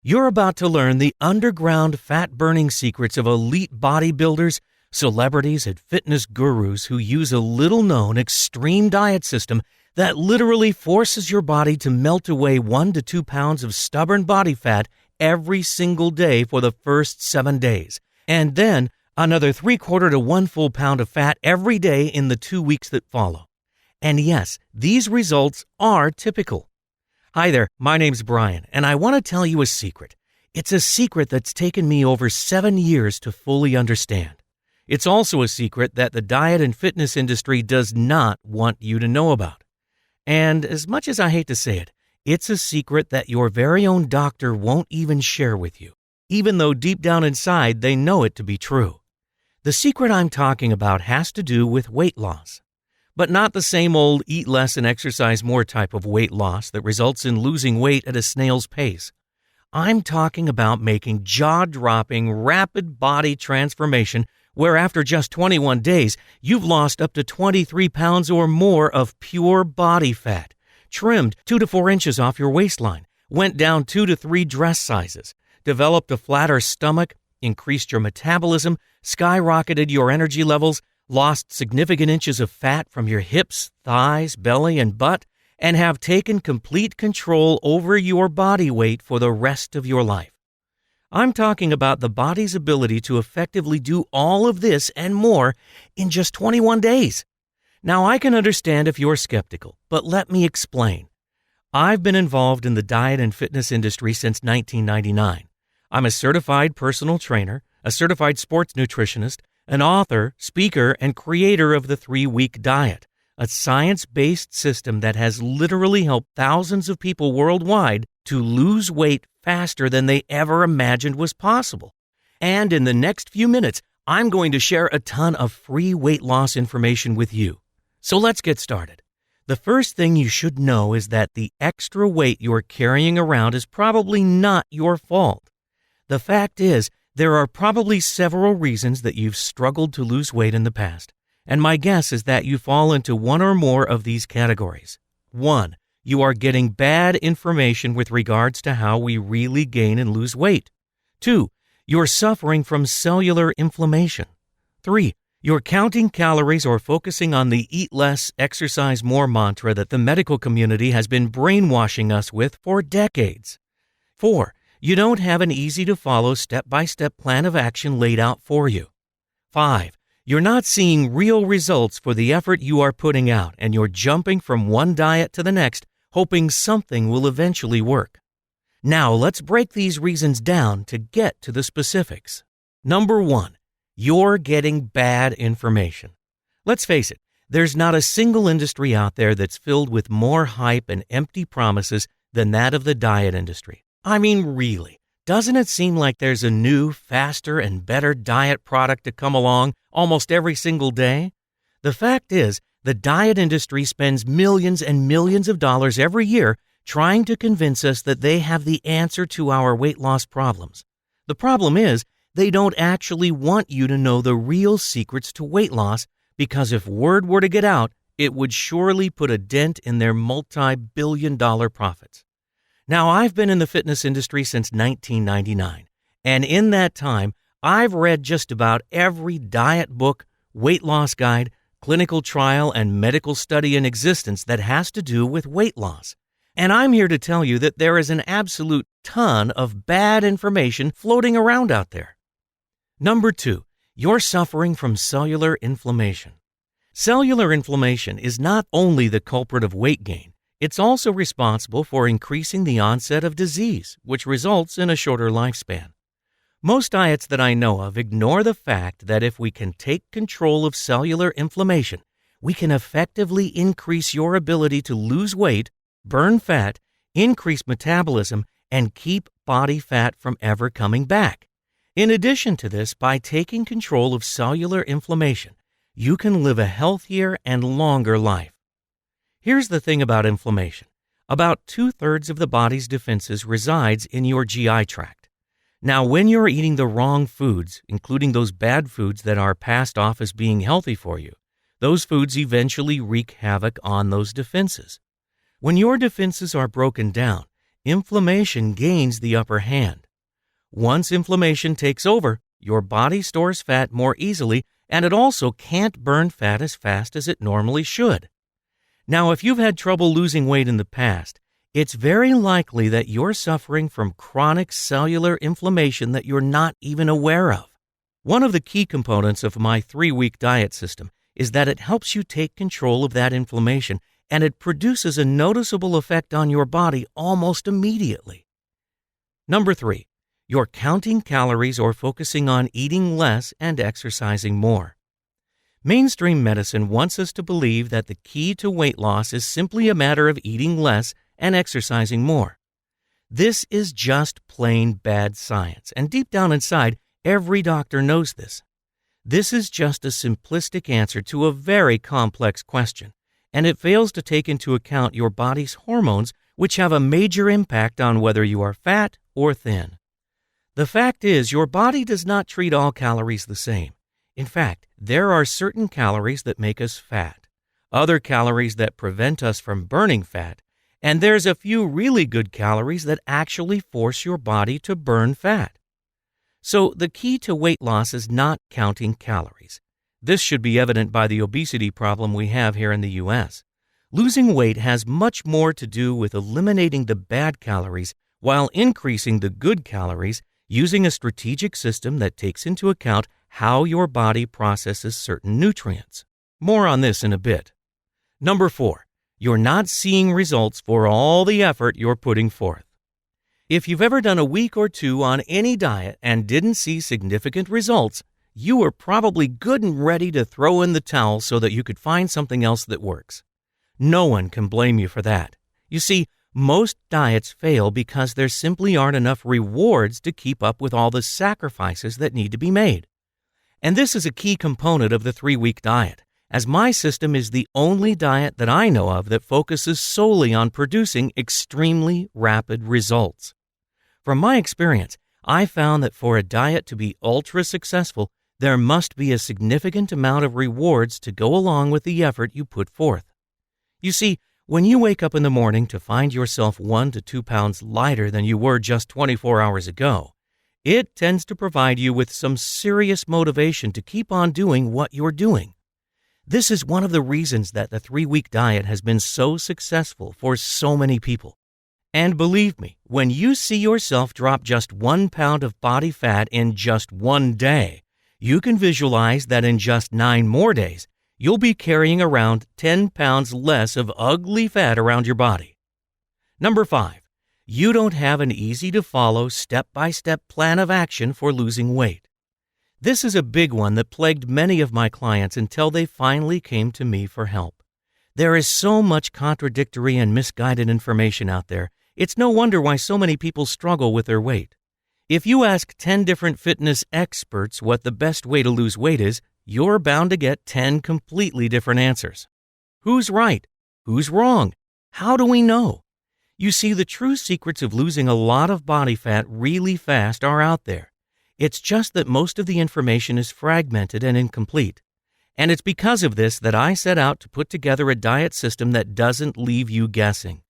You're about to learn the underground fat-burning secrets of elite bodybuilders, celebrities, and fitness gurus who use a little-known extreme diet system that literally forces your body to melt away 1 to 2 pounds of stubborn body fat every single day for the first 7 days, and then another 3/4 to 1 full pound of fat every day in the 2 weeks that follow. And yes, these results are typical. Hi there, my name's Brian, and I want to tell you a secret. It's a secret that's taken me over 7 years to fully understand. It's also a secret that the diet and fitness industry does not want you to know about. And as much as I hate to say it, it's a secret that your very own doctor won't even share with you, even though deep down inside they know it to be true. The secret I'm talking about has to do with weight loss. But not the same old eat less and exercise more type of weight loss that results in losing weight at a snail's pace. I'm talking about making jaw-dropping, rapid body transformation where after just 21 days, you've lost up to 23 pounds or more of pure body fat, trimmed 2 to 4 inches off your waistline, went down 2 to 3 dress sizes, developed a flatter stomach, increased your metabolism, skyrocketed your energy levels, lost significant inches of fat from your hips, thighs, belly, and butt, and have taken complete control over your body weight for the rest of your life. I'm talking about the body's ability to effectively do all of this and more in just 21 days. Now, I can understand if you're skeptical, but let me explain. I've been involved in the diet and fitness industry since 1999. I'm a certified personal trainer, a certified sports nutritionist, an author, speaker, and creator of the 3-Week Diet, a science-based system that has literally helped thousands of people worldwide to lose weight faster than they ever imagined was possible. And in the next few minutes, I'm going to share a ton of free weight loss information with you. So let's get started. The first thing you should know is that the extra weight you're carrying around is probably not your fault. The fact is, there are probably several reasons that you've struggled to lose weight in the past, and my guess is that you fall into one or more of these categories. 1. You are getting bad information with regards to how we really gain and lose weight. 2. You're suffering from cellular inflammation. 3. You're counting calories or focusing on the eat less, exercise more mantra that the medical community has been brainwashing us with for decades. 4. You don't have an easy-to-follow step-by-step plan of action laid out for you. 5. You're not seeing real results for the effort you are putting out, and you're jumping from one diet to the next, hoping something will eventually work. Now, let's break these reasons down to get to the specifics. Number 1, you're getting bad information. Let's face it, there's not a single industry out there that's filled with more hype and empty promises than that of the diet industry. I mean, really, doesn't it seem like there's a new, faster, and better diet product to come along almost every single day? The fact is, the diet industry spends millions and millions of dollars every year trying to convince us that they have the answer to our weight loss problems. The problem is, they don't actually want you to know the real secrets to weight loss because if word were to get out, it would surely put a dent in their multi-billion-dollar profits. Now, I've been in the fitness industry since 1999, and in that time, I've read just about every diet book, weight loss guide, clinical trial, and medical study in existence that has to do with weight loss. And I'm here to tell you that there is an absolute ton of bad information floating around out there. Number 2, you're suffering from cellular inflammation. Cellular inflammation is not only the culprit of weight gain, it's also responsible for increasing the onset of disease, which results in a shorter lifespan. Most diets that I know of ignore the fact that if we can take control of cellular inflammation, we can effectively increase your ability to lose weight, burn fat, increase metabolism, and keep body fat from ever coming back. In addition to this, by taking control of cellular inflammation, you can live a healthier and longer life. Here's the thing about inflammation. About 2/3 of the body's defenses resides in your GI tract. Now, when you're eating the wrong foods, including those bad foods that are passed off as being healthy for you, those foods eventually wreak havoc on those defenses. When your defenses are broken down, inflammation gains the upper hand. Once inflammation takes over, your body stores fat more easily, and it also can't burn fat as fast as it normally should. Now, if you've had trouble losing weight in the past, it's very likely that you're suffering from chronic cellular inflammation that you're not even aware of. One of the key components of my 3-week diet system is that it helps you take control of that inflammation, and it produces a noticeable effect on your body almost immediately. Number 3, you're counting calories or focusing on eating less and exercising more. Mainstream medicine wants us to believe that the key to weight loss is simply a matter of eating less and exercising more. This is just plain bad science, and deep down inside, every doctor knows this. This is just a simplistic answer to a very complex question, and it fails to take into account your body's hormones, which have a major impact on whether you are fat or thin. The fact is, your body does not treat all calories the same. In fact, there are certain calories that make us fat, other calories that prevent us from burning fat, and there's a few really good calories that actually force your body to burn fat. So the key to weight loss is not counting calories. This should be evident by the obesity problem we have here in the U.S. Losing weight has much more to do with eliminating the bad calories while increasing the good calories using a strategic system that takes into account how your body processes certain nutrients. More on this in a bit. Number 4, you're not seeing results for all the effort you're putting forth. If you've ever done a week or 2 on any diet and didn't see significant results, you were probably good and ready to throw in the towel so that you could find something else that works. No one can blame you for that. You see, most diets fail because there simply aren't enough rewards to keep up with all the sacrifices that need to be made. And this is a key component of the 3-week diet, as my system is the only diet that I know of that focuses solely on producing extremely rapid results. From my experience, I found that for a diet to be ultra successful, there must be a significant amount of rewards to go along with the effort you put forth. You see, when you wake up in the morning to find yourself 1 to 2 pounds lighter than you were just 24 hours ago, it tends to provide you with some serious motivation to keep on doing what you're doing. This is one of the reasons that the 3-week diet has been so successful for so many people. And believe me, when you see yourself drop just 1 pound of body fat in just 1 day, you can visualize that in just 9 more days, you'll be carrying around 10 pounds less of ugly fat around your body. Number 5, you don't have an easy-to-follow step-by-step plan of action for losing weight. This is a big one that plagued many of my clients until they finally came to me for help. There is so much contradictory and misguided information out there. It's no wonder why so many people struggle with their weight. If you ask 10 different fitness experts what the best way to lose weight is, you're bound to get 10 completely different answers. Who's right? Who's wrong? How do we know? You see, the true secrets of losing a lot of body fat really fast are out there. It's just that most of the information is fragmented and incomplete. And it's because of this that I set out to put together a diet system that doesn't leave you guessing.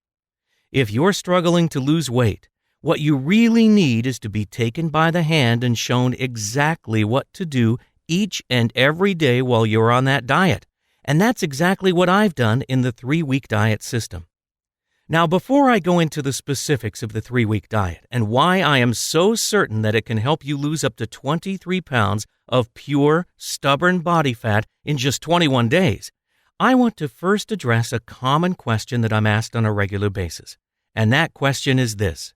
If you're struggling to lose weight, what you really need is to be taken by the hand and shown exactly what to do each and every day while you're on that diet. And that's exactly what I've done in the 3-week diet system. Now, before I go into the specifics of the 3-week diet and why I am so certain that it can help you lose up to 23 pounds of pure, stubborn body fat in just 21 days, I want to first address a common question that I'm asked on a regular basis. And that question is this: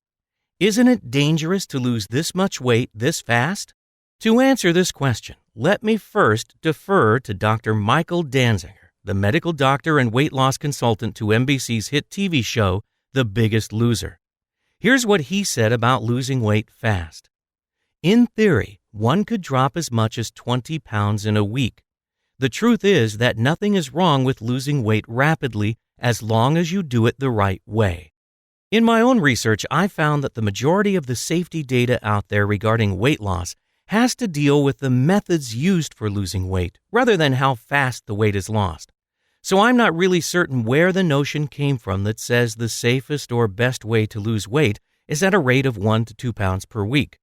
isn't it dangerous to lose this much weight this fast? To answer this question, let me first defer to Dr. Michael Danziger, the medical doctor and weight loss consultant to NBC's hit TV show, The Biggest Loser. Here's what he said about losing weight fast. In theory, one could drop as much as 20 pounds in a week. The truth is that nothing is wrong with losing weight rapidly as long as you do it the right way. In my own research, I found that the majority of the safety data out there regarding weight loss has to deal with the methods used for losing weight rather than how fast the weight is lost. So I'm not really certain where the notion came from that says the safest or best way to lose weight is at a rate of 1 to 2 pounds per week.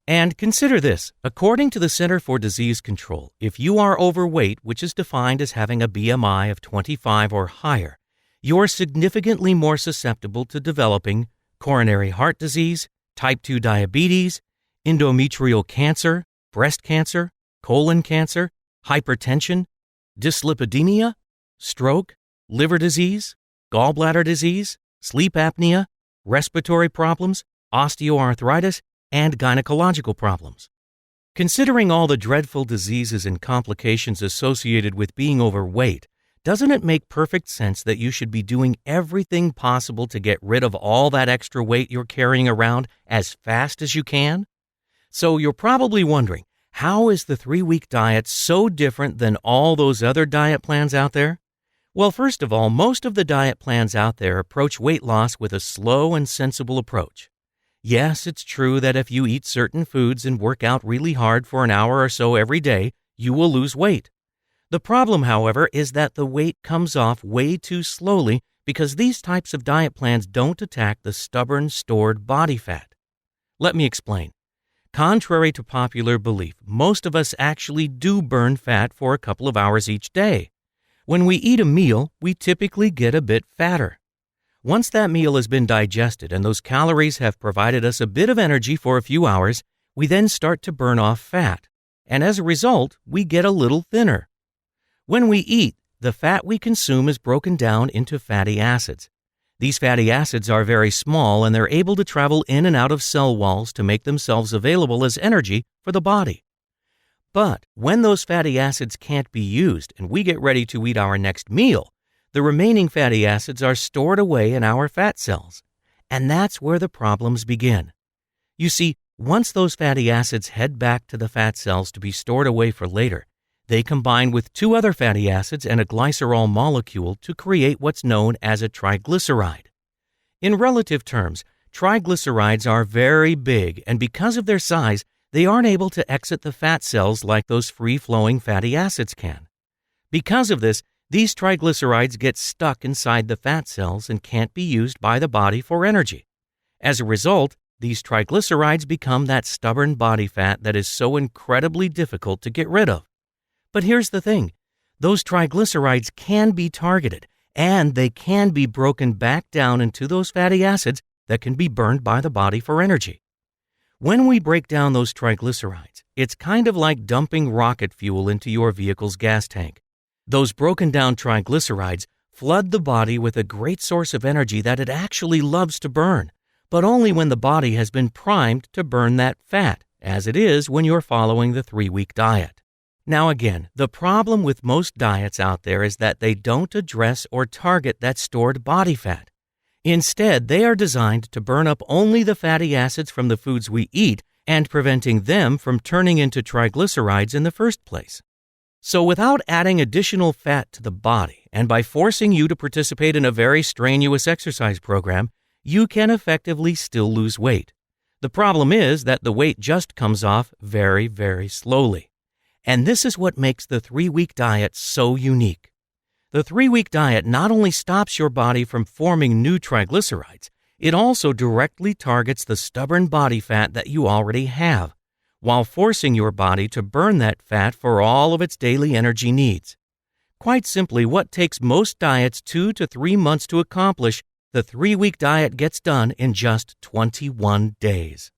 And consider this, according to the Center for Disease Control, if you are overweight, which is defined as having a BMI of 25 or higher, you're significantly more susceptible to developing coronary heart disease, type 2 diabetes, endometrial cancer, breast cancer, colon cancer, hypertension, dyslipidemia, stroke, liver disease, gallbladder disease, sleep apnea, respiratory problems, osteoarthritis, and gynecological problems. Considering all the dreadful diseases and complications associated with being overweight, doesn't it make perfect sense that you should be doing everything possible to get rid of all that extra weight you're carrying around as fast as you can? So you're probably wondering, how is the 3-week diet so different than all those other diet plans out there? Well, first of all, most of the diet plans out there approach weight loss with a slow and sensible approach. Yes, it's true that if you eat certain foods and work out really hard for an hour or so every day, you will lose weight. The problem, however, is that the weight comes off way too slowly because these types of diet plans don't attack the stubborn, stored body fat. Let me explain. Contrary to popular belief, most of us actually do burn fat for a couple of hours each day. When we eat a meal, we typically get a bit fatter. Once that meal has been digested and those calories have provided us a bit of energy for a few hours, we then start to burn off fat. And as a result, we get a little thinner. When we eat, the fat we consume is broken down into fatty acids. These fatty acids are very small and they're able to travel in and out of cell walls to make themselves available as energy for the body. But when those fatty acids can't be used and we get ready to eat our next meal, the remaining fatty acids are stored away in our fat cells. And that's where the problems begin. You see, once those fatty acids head back to the fat cells to be stored away for later, they combine with 2 other fatty acids and a glycerol molecule to create what's known as a triglyceride. In relative terms, triglycerides are very big, and because of their size, they aren't able to exit the fat cells like those free-flowing fatty acids can. Because of this, these triglycerides get stuck inside the fat cells and can't be used by the body for energy. As a result, these triglycerides become that stubborn body fat that is so incredibly difficult to get rid of. But here's the thing, those triglycerides can be targeted, and they can be broken back down into those fatty acids that can be burned by the body for energy. When we break down those triglycerides, it's kind of like dumping rocket fuel into your vehicle's gas tank. Those broken down triglycerides flood the body with a great source of energy that it actually loves to burn, but only when the body has been primed to burn that fat, as it is when you're following the 3-week diet. Now again, the problem with most diets out there is that they don't address or target that stored body fat. Instead, they are designed to burn up only the fatty acids from the foods we eat and preventing them from turning into triglycerides in the first place. So without adding additional fat to the body and by forcing you to participate in a very strenuous exercise program, you can effectively still lose weight. The problem is that the weight just comes off very, very slowly. And this is what makes the 3-week diet so unique. The 3-week diet not only stops your body from forming new triglycerides, it also directly targets the stubborn body fat that you already have, while forcing your body to burn that fat for all of its daily energy needs. Quite simply, what takes most diets 2 to 3 months to accomplish, the 3-week diet gets done in just 21 days.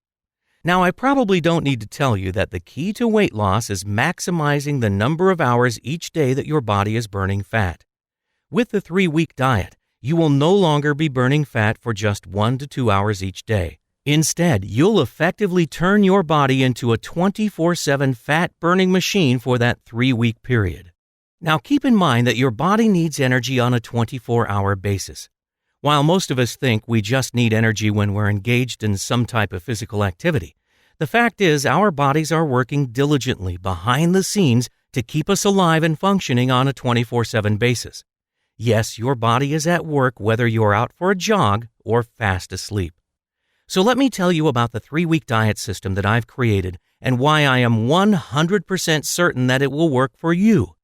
Now, I probably don't need to tell you that the key to weight loss is maximizing the number of hours each day that your body is burning fat. With the 3-week diet, you will no longer be burning fat for just 1 to 2 hours each day. Instead, you'll effectively turn your body into a 24/7 fat-burning machine for that 3-week period. Now, keep in mind that your body needs energy on a 24-hour basis. While most of us think we just need energy when we're engaged in some type of physical activity, the fact is our bodies are working diligently behind the scenes to keep us alive and functioning on a 24/7 basis. Yes, your body is at work whether you're out for a jog or fast asleep. So let me tell you about the 3-week diet system that I've created and why I am 100% certain that it will work for you.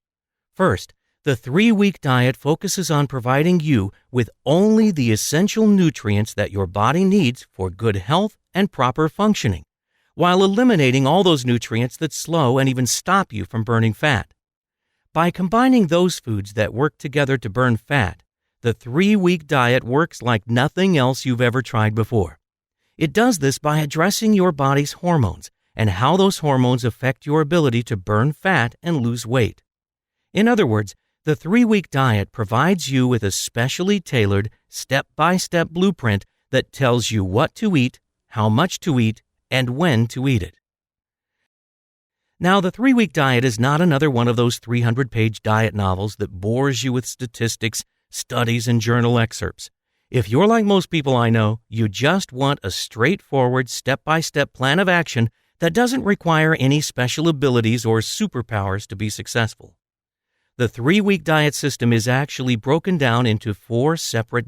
First, The 3-week diet focuses on providing you with only the essential nutrients that your body needs for good health and proper functioning, while eliminating all those nutrients that slow and even stop you from burning fat. By combining those foods that work together to burn fat, the 3-week diet works like nothing else you've ever tried before. It does this by addressing your body's hormones and how those hormones affect your ability to burn fat and lose weight. In other words, the 3-week diet provides you with a specially tailored, step-by-step blueprint that tells you what to eat, how much to eat, and when to eat it. Now, the 3-week diet is not another one of those 300-page diet novels that bores you with statistics, studies, and journal excerpts. If you're like most people I know, you just want a straightforward, step-by-step plan of action that doesn't require any special abilities or superpowers to be successful. The 3-week diet system is actually broken down into 4 separate